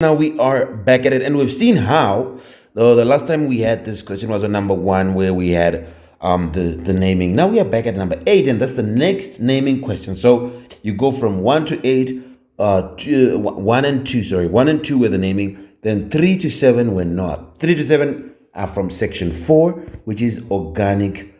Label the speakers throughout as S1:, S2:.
S1: Now we are back at it, and we've seen how the last time we had this question was on number 1, where we had the naming. Now we are back at number 8, and that's the next naming question. So you go from 1 to 8, 1 and 2, sorry, 1 and 2 were the naming, then 3 to 7 were not. 3 to 7 are from section 4, which is organic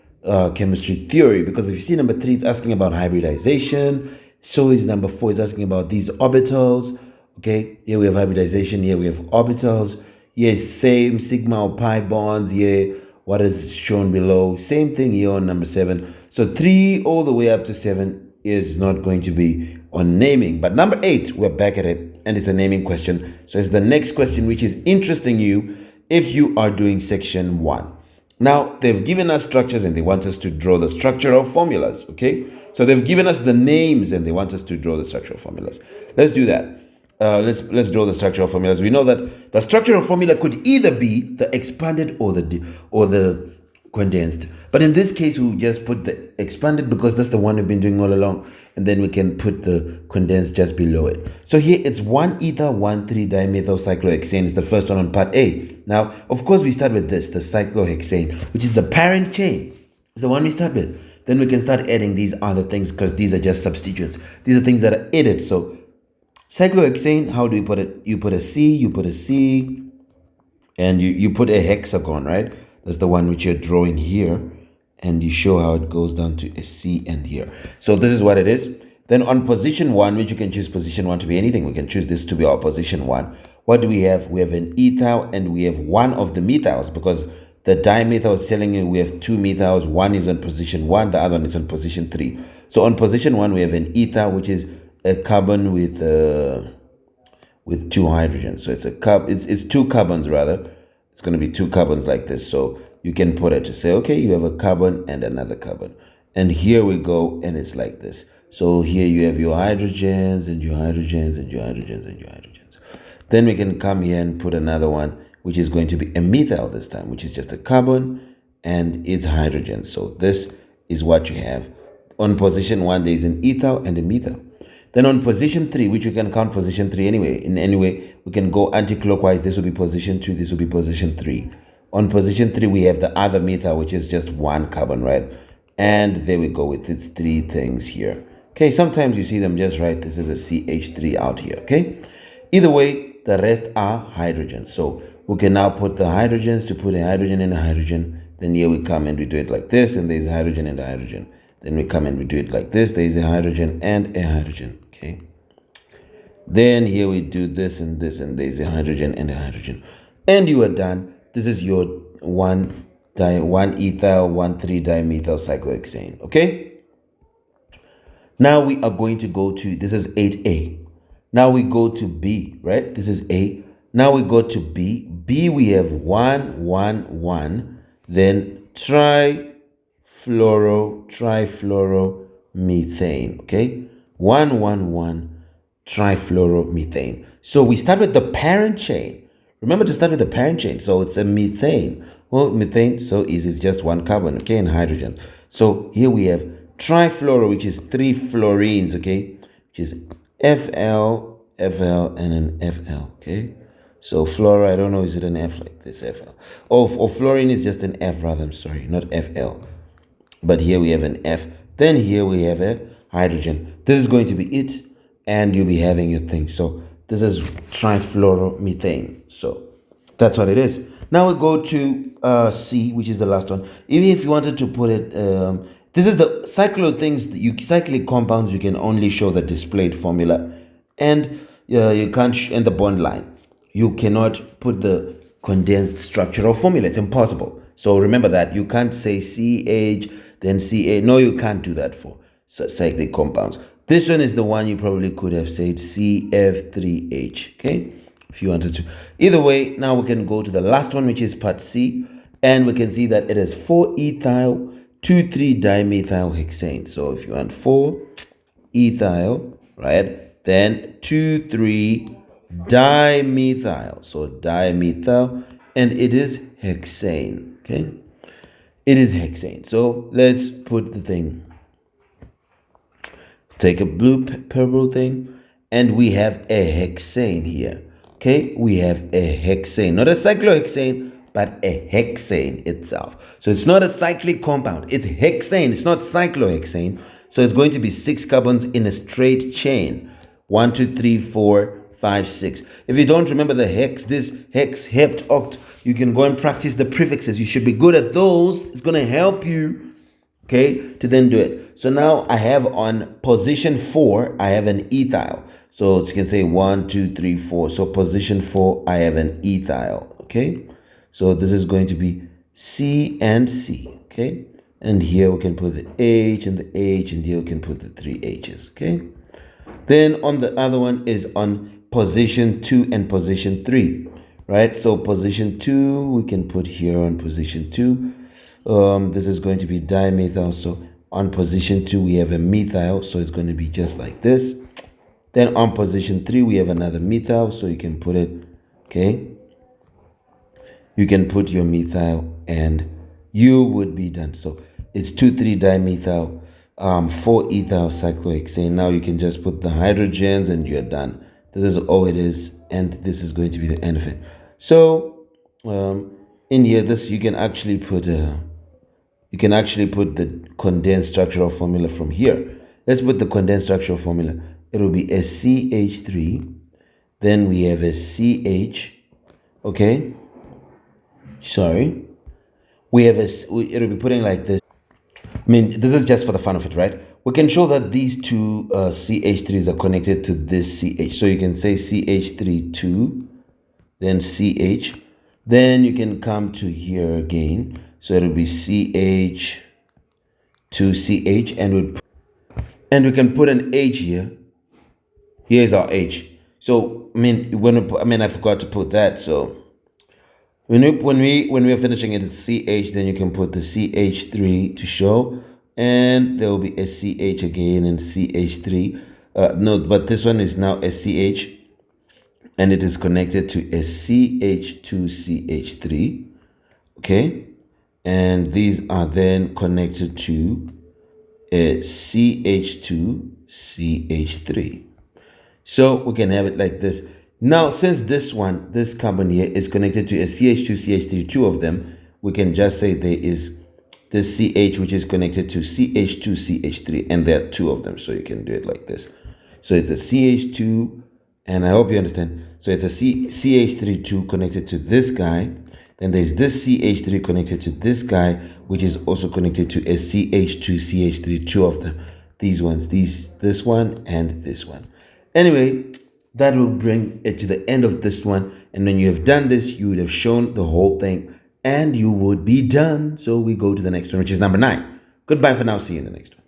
S1: chemistry theory, because if you see number 3, it's asking about hybridization. So is number 4, it's asking about these orbitals. Okay, here we have hybridization, here we have orbitals. Here, same sigma or pi bonds. Here, what is shown below, same thing here on number 7. So 3 all the way up to 7 is not going to be on naming. But number 8, we're back at it, and it's a naming question. So it's the next question which is interesting you if you are doing section 1. Now, they've given us structures and they want us to draw the structural formulas, okay? So they've given us the names and they want us to draw the structural formulas. Let's do that. Let's draw the structural formulas. We know that the structural formula could either be the expanded or the condensed. But in this case, we'll just put the expanded because that's the one we've been doing all along. And then we can put the condensed just below it. So here it's 1-ether 1,3-dimethyl cyclohexane is the first one on part A. Now, of course, we start with this, the cyclohexane, which is the parent chain. It's the one we start with. Then we can start adding these other things because these are just substituents. These are things that are added. So cyclohexane, how do you put it? You put a C, and you put a hexagon, right? That's the one which you're drawing here, and you show how it goes down to a C and here. So this is what it is. Then on position 1, which you can choose position 1 to be anything. We can choose this to be our position 1. What do we have? We have an ethyl, and we have one of the methyls, because the dimethyl is telling you we have 2 methyls. One is on position 1, the other one is on position 3. So on position 1, we have an ethyl, which is a carbon with 2 hydrogens. So it's 2 carbons rather. It's going to be 2 carbons like this. So you can put it to say, okay, you have a carbon and another carbon. And here we go, and it's like this. So here you have your hydrogens and your hydrogens and your hydrogens and your hydrogens. Then we can come here and put another one, which is going to be a methyl this time, which is just a carbon and its hydrogen. So this is what you have. On position 1, there is an ethyl and a methyl. Then on position 3, which we can count position 3 anyway, in any way, we can go anti-clockwise. This will be position 2, this will be position 3. On position 3, we have the other methyl, which is just 1 carbon, right? And there we go with its 3 things here. Okay, sometimes you see them just right. This is a CH3 out here, okay? Either way, the rest are hydrogens. So we can now put the hydrogens to put a hydrogen and a hydrogen. Then here we come and we do it like this, and there's a hydrogen and a hydrogen. Then we come and we do it like this. There is a hydrogen and a hydrogen. Okay. Then here we do this and this, and there's a hydrogen and a hydrogen. And you are done. This is your 1-ethyl 1,3-dimethyl cyclohexane. Okay. Now we are going to go to, this is 8A. Now we go to B, right? This is A. Now we go to B. B, we have 1-1-1. Then trifluoromethane, okay? 1-1-1 trifluoromethane. So we start with the parent chain. Remember to start with the parent chain. So it's a methane. Well, methane, so easy. It's just 1 carbon, okay, and hydrogen. So here we have trifluoro, which is 3 fluorines, okay, which is Fl, Fl, and an Fl, okay? So fluoro, I don't know, is it an F like this, Fl? Or fluorine is just an F rather, I'm sorry, not Fl. But here we have an F. Then here we have a hydrogen. This is going to be it, and you'll be having your thing. So this is trifluoromethane. So that's what it is. Now we go to C, which is the last one. Even if you wanted to put it, this is the cyclo things. Cyclic compounds, you can only show the displayed formula, and you can't and the bond line. You cannot put the condensed structural formula. It's impossible. So remember that. You can't say CH, then Ca. No, you can't do that for cyclic compounds. This one is the one you probably could have said CF3H, okay? If you wanted to. Either way, now we can go to the last one, which is part C, and we can see that it is 4-ethyl 2,3-dimethyl hexane. So if you want 4-ethyl, right, then 2,3-dimethyl. So dimethyl, and it is hexane, okay? It is hexane. So let's put the thing. Take a blue purple thing, and we have a hexane here. okay, we have a hexane, not a cyclohexane, but a hexane itself. So it's not a cyclic compound, it's hexane, it's not cyclohexane. So it's going to be 6 carbons in a straight chain. 1, 2, 3, 4, 5, 6. If you don't remember the hex, this hex, hept, oct, you can go and practice the prefixes. You should be good at those. It's going to help you, okay, to then do it. So now I have on position 4, I have an ethyl. So you can say 1, 2, 3, 4. So position 4, I have an ethyl, okay? So this is going to be C and C, okay? And here we can put the H and the H, and here we can put the 3 H's, okay? Then on the other one is on position 2 and position 3, right? So position 2, we can put here on position 2. This is going to be dimethyl. So on position 2, we have a methyl. So it's going to be just like this. Then on position 3, we have another methyl. So you can put it, okay? You can put your methyl and you would be done. So it's 2,3-dimethyl, 4-ethyl cyclohexane. Now you can just put the hydrogens and you're done. This is all it is, and this is going to be the end of it. So in here, this you can actually put the condensed structural formula from here. Let's put the condensed structural formula. It will be a CH3. Then we have a CH. Okay. Sorry. We have it'll be putting like this. I mean, this is just for the fun of it, right? We can show that these two CH3s are connected to this CH. So you can say CH3 2, then CH. Then you can come to here again. So it'll be CH 2CH, and we can put an H here. Here's our H. So I forgot to put that. So when we're finishing it, it's CH, then you can put the CH3 to show, and there will be a CH again and CH3. No, but this one is now a CH, and it is connected to a CH2CH3. Okay, and these are then connected to a CH2CH3. So we can have it like this. Now, since this carbon here is connected to a CH2CH3, 2 of them, we can just say there is this CH which is connected to CH2CH3, and there are 2 of them. So you can do it like this. So it's a CH2, and I hope you understand. So it's a CH3 connected to this guy. Then there's this CH3 connected to this guy, which is also connected to a CH2CH3, 2 of them. These ones, this one and this one. Anyway, that will bring it to the end of this one. And when you have done this, you would have shown the whole thing and you would be done. So we go to the next one, which is number 9. Goodbye for now. See you in the next one.